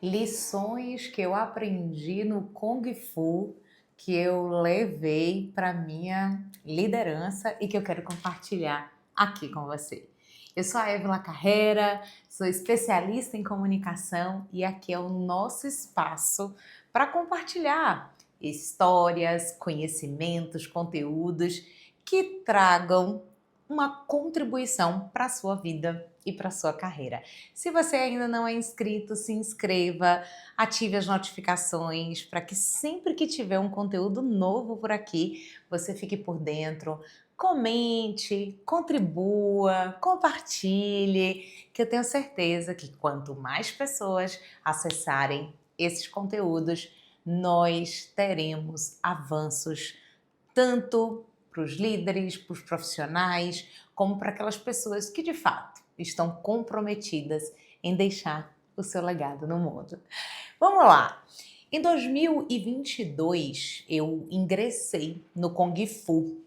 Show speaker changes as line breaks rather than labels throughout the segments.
Lições que eu aprendi no Kung Fu, que eu levei para minha liderança e que eu quero compartilhar aqui com você. Eu sou a Évila Carreira, sou especialista em comunicação e aqui é o nosso espaço para compartilhar histórias, conhecimentos, conteúdos que tragam uma contribuição para a sua vida e para a sua carreira. Se você ainda não é inscrito, se inscreva, ative as notificações para que sempre que tiver um conteúdo novo por aqui, você fique por dentro. Comente, contribua, compartilhe, que eu tenho certeza que quanto mais pessoas acessarem esses conteúdos, nós teremos avanços tanto para os líderes, para os profissionais, como para aquelas pessoas que de fato estão comprometidas em deixar o seu legado no mundo. Vamos lá! Em 2022, eu ingressei no Kung Fu.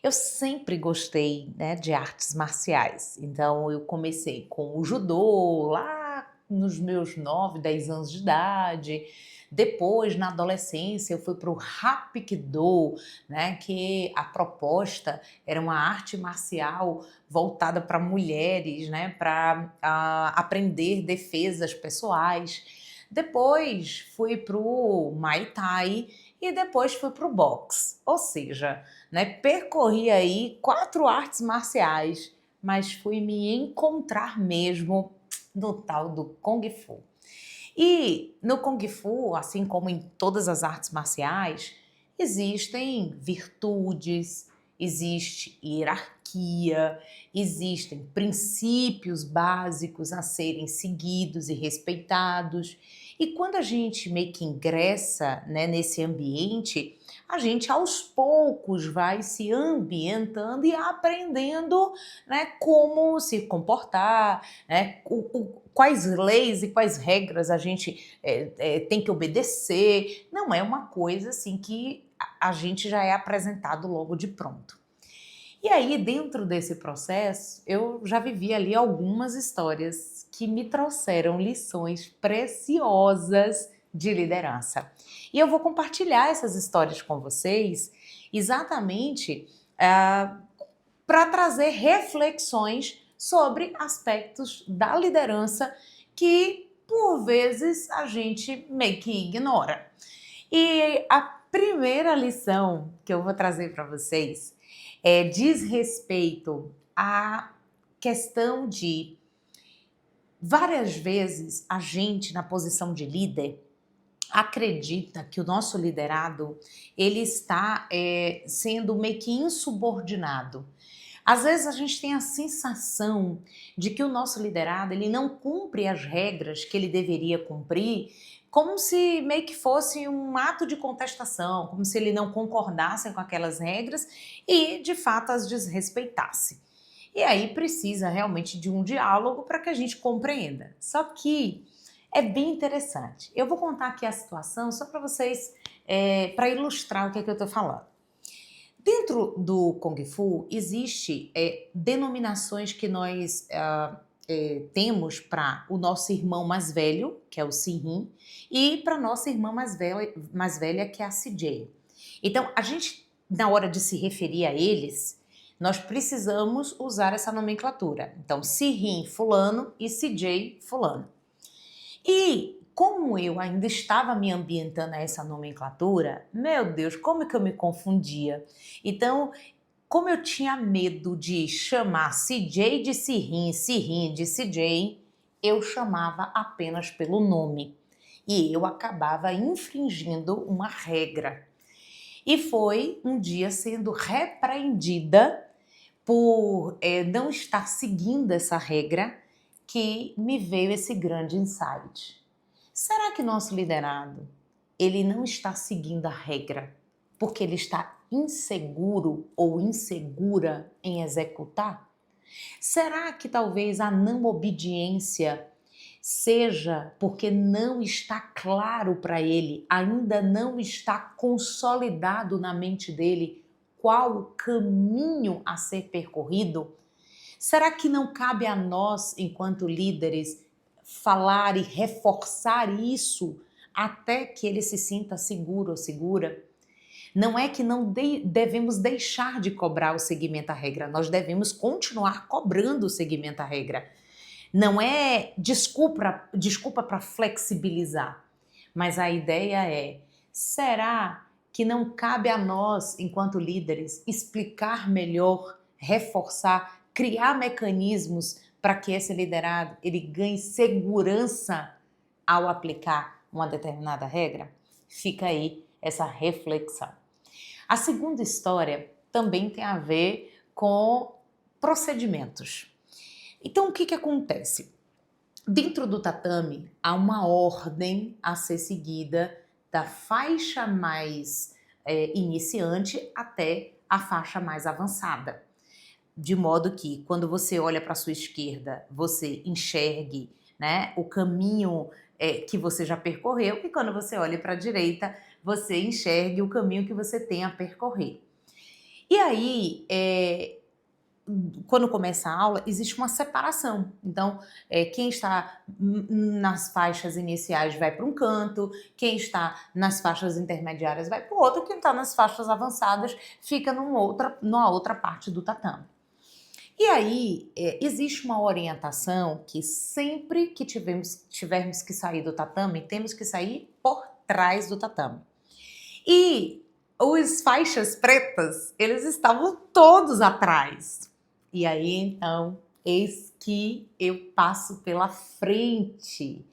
Eu sempre gostei, né, de artes marciais, então eu comecei com o judô lá nos meus 9, 10 anos de idade. Depois, na adolescência, eu fui para o Hapkido, né, que a proposta era uma arte marcial voltada para mulheres, né, para aprender defesas pessoais. Depois fui para o Muay Thai e depois fui para o boxe. Ou seja, né, percorri aí 4 artes marciais, mas fui me encontrar mesmo no tal do Kung Fu. E no Kung Fu, assim como em todas as artes marciais, existem virtudes, existe hierarquia, existem princípios básicos a serem seguidos e respeitados. E quando a gente meio que ingressa, né, nesse ambiente, a gente aos poucos vai se ambientando e aprendendo, né, como se comportar, né, quais leis e quais regras a gente tem que obedecer. Não é uma coisa assim que a gente já é apresentado logo de pronto. E aí, dentro desse processo, eu já vivi ali algumas histórias que me trouxeram lições preciosas de liderança. E eu vou compartilhar essas histórias com vocês exatamente para trazer reflexões sobre aspectos da liderança que, por vezes, a gente meio que ignora. E a primeira lição que eu vou trazer para vocês diz respeito à questão de várias vezes a gente, na posição de líder, acredita que o nosso liderado ele está sendo meio que insubordinado. Às vezes a gente tem a sensação de que o nosso liderado ele não cumpre as regras que ele deveria cumprir, como se meio que fosse um ato de contestação, como se ele não concordasse com aquelas regras e de fato as desrespeitasse. E aí precisa realmente de um diálogo para que a gente compreenda. Só que é bem interessante. Eu vou contar aqui a situação só para vocês, para ilustrar o que é que eu estou falando. Dentro do Kung Fu, existe denominações que nós temos para o nosso irmão mais velho, que é o Sirin, e para nossa irmã mais velha, que é a CJ. Então, a gente, na hora de se referir a eles, nós precisamos usar essa nomenclatura. Então, Sirin fulano e CJ fulano. E como eu ainda estava me ambientando a essa nomenclatura, meu Deus, como que eu me confundia. Então, como eu tinha medo de chamar CJ de Sirin, Sirin de CJ, eu chamava apenas pelo nome. E eu acabava infringindo uma regra. E foi um dia sendo repreendida por não estar seguindo essa regra que me veio esse grande insight. Será que nosso liderado, ele não está seguindo a regra porque ele está inseguro ou insegura em executar? Será que talvez a não obediência seja porque não está claro para ele, ainda não está consolidado na mente dele qual o caminho a ser percorrido? Será que não cabe a nós, enquanto líderes, falar e reforçar isso até que ele se sinta seguro ou segura. Não é que não devemos deixar de cobrar o seguimento à regra, nós devemos continuar cobrando o seguimento à regra. Não é desculpa para flexibilizar, mas a ideia é: será que não cabe a nós, enquanto líderes, explicar melhor, reforçar, criar mecanismos para que esse liderado ele ganhe segurança ao aplicar uma determinada regra? Fica aí essa reflexão. A segunda história também tem a ver com procedimentos. Então, o que acontece? Dentro do tatame, há uma ordem a ser seguida da faixa mais iniciante até a faixa mais avançada. De modo que, quando você olha para a sua esquerda, você enxergue, né, o caminho que você já percorreu, e quando você olha para a direita, você enxergue o caminho que você tem a percorrer. E aí, quando começa a aula, existe uma separação. Então, quem está nas faixas iniciais vai para um canto, quem está nas faixas intermediárias vai para o outro, quem está nas faixas avançadas fica numa outra parte do tatame. E aí, existe uma orientação que sempre que tivermos que sair do tatame, temos que sair por trás do tatame. E os faixas pretas, eles estavam todos atrás. E aí, então, eis que eu passo pela frente.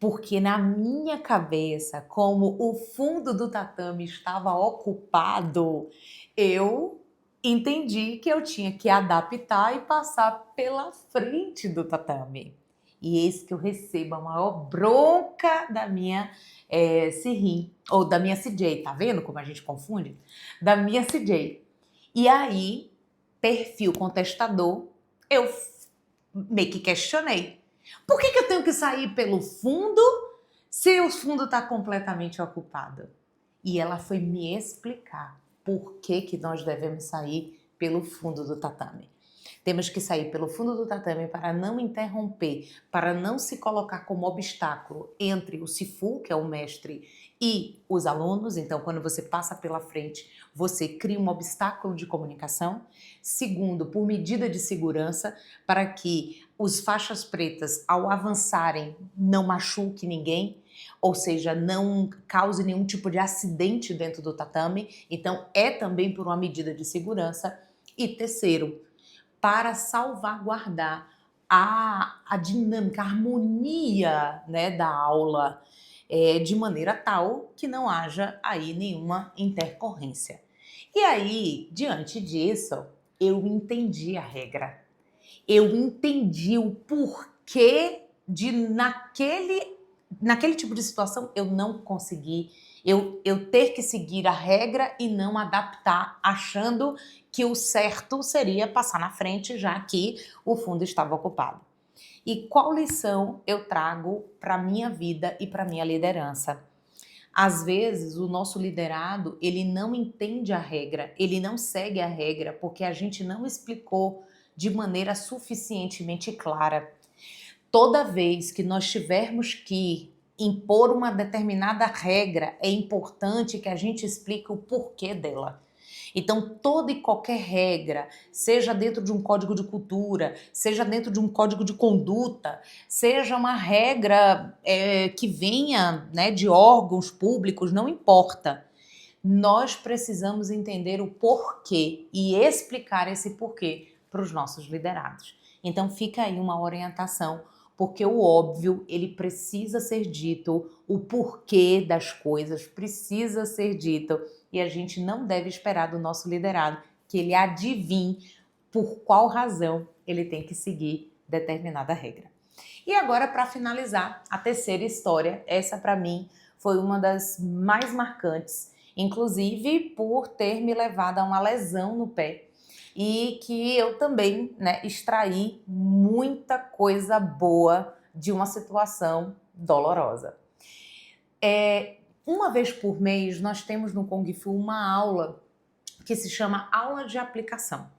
Porque na minha cabeça, como o fundo do tatame estava ocupado, eu entendi que eu tinha que adaptar e passar pela frente do tatame. E eis que eu recebo a maior bronca da minha Sirri, ou da minha CJ, tá vendo como a gente confunde? Da minha CJ. E aí, perfil contestador, eu meio que questionei. Por que eu tenho que sair pelo fundo se o fundo está completamente ocupado? E ela foi me explicar por que nós devemos sair pelo fundo do tatame. Temos que sair pelo fundo do tatame para não interromper, para não se colocar como obstáculo entre o Sifu, que é o mestre, e os alunos. Então, quando você passa pela frente, você cria um obstáculo de comunicação. Segundo, por medida de segurança, para que os faixas pretas, ao avançarem, não machuque ninguém, ou seja, não cause nenhum tipo de acidente dentro do tatame. Então, é também por uma medida de segurança. E terceiro, para salvaguardar a dinâmica, a harmonia, né, da aula, de maneira tal que não haja aí nenhuma intercorrência. E aí, diante disso, eu entendi a regra. Eu entendi o porquê de naquele tipo de situação eu não conseguir, eu ter que seguir a regra e não adaptar, achando que o certo seria passar na frente, já que o fundo estava ocupado. E qual lição eu trago para a minha vida e para a minha liderança? Às vezes, o nosso liderado, ele não entende a regra, ele não segue a regra porque a gente não explicou de maneira suficientemente clara. Toda vez que nós tivermos que impor uma determinada regra, é importante que a gente explique o porquê dela. Então, toda e qualquer regra, seja dentro de um código de cultura, seja dentro de um código de conduta, seja uma regra que venha, né, de órgãos públicos, não importa. Nós precisamos entender o porquê e explicar esse porquê para os nossos liderados. Então, fica aí uma orientação, porque o óbvio, ele precisa ser dito, o porquê das coisas precisa ser dito, e a gente não deve esperar do nosso liderado que ele adivinhe por qual razão ele tem que seguir determinada regra. E agora, para finalizar, a terceira história, essa para mim foi uma das mais marcantes, inclusive por ter me levado a uma lesão no pé, e que eu também, né, extraí muita coisa boa de uma situação dolorosa. Uma vez por mês, nós temos no Kung Fu uma aula que se chama aula de aplicação.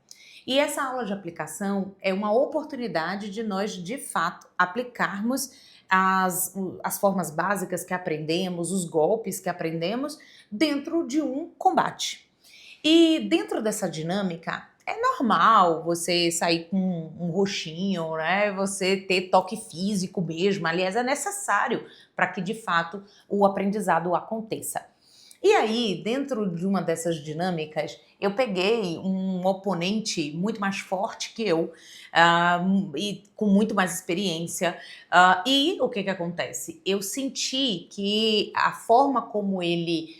E essa aula de aplicação é uma oportunidade de nós, de fato, aplicarmos as formas básicas que aprendemos, os golpes que aprendemos dentro de um combate. E dentro dessa dinâmica, é normal você sair com um roxinho, né? Você ter toque físico mesmo. Aliás, é necessário para que de fato o aprendizado aconteça. E aí, dentro de uma dessas dinâmicas, eu peguei um oponente muito mais forte que eu, e com muito mais experiência. E o que acontece? Eu senti que a forma como ele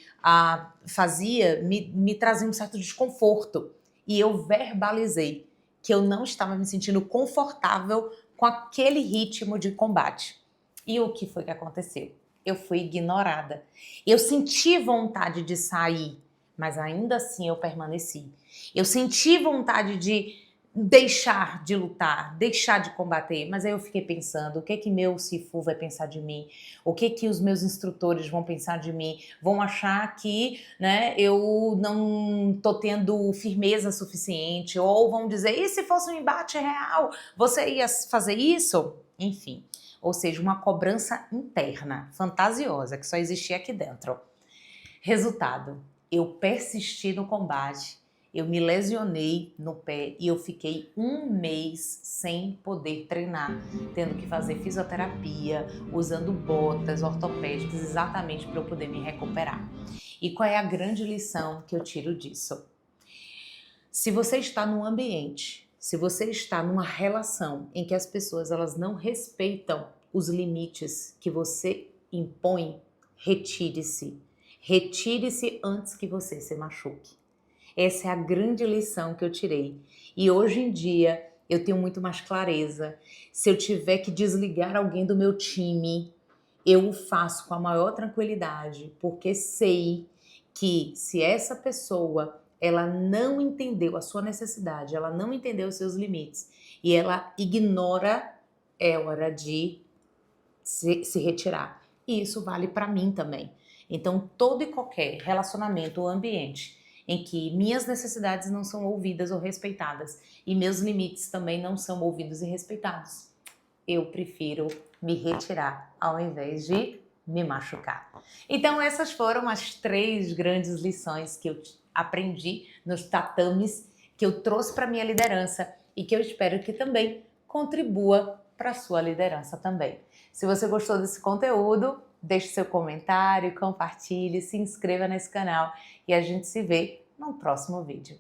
fazia me trazia um certo desconforto. E eu verbalizei que eu não estava me sentindo confortável com aquele ritmo de combate. E o que foi que aconteceu? Eu fui ignorada. Eu senti vontade de sair, mas ainda assim eu permaneci. Eu senti vontade de deixar de lutar, deixar de combater, mas aí eu fiquei pensando, o que que meu Sifu vai pensar de mim? O que que os meus instrutores vão pensar de mim? Vão achar que, né, eu não tô tendo firmeza suficiente, ou vão dizer, e se fosse um embate real, você ia fazer isso? Enfim, ou seja, uma cobrança interna, fantasiosa, que só existia aqui dentro. Resultado, eu persisti no combate, eu me lesionei no pé e eu fiquei um mês sem poder treinar, tendo que fazer fisioterapia, usando botas ortopédicas exatamente para eu poder me recuperar. E qual é a grande lição que eu tiro disso? Se você está num ambiente, se você está numa relação em que as pessoas elas não respeitam os limites que você impõe, retire-se. Retire-se antes que você se machuque. Essa é a grande lição que eu tirei. E hoje em dia eu tenho muito mais clareza. Se eu tiver que desligar alguém do meu time, eu o faço com a maior tranquilidade, porque sei que se essa pessoa ela não entendeu a sua necessidade, ela não entendeu os seus limites e ela ignora, é hora de se retirar. E isso vale para mim também. Então, todo e qualquer relacionamento ou ambiente em que minhas necessidades não são ouvidas ou respeitadas e meus limites também não são ouvidos e respeitados, eu prefiro me retirar ao invés de me machucar. Então, essas foram as 3 grandes lições que eu aprendi nos tatames, que eu trouxe para minha liderança e que eu espero que também contribua para a sua liderança também. Se você gostou desse conteúdo, deixe seu comentário, compartilhe, se inscreva nesse canal e a gente se vê no próximo vídeo.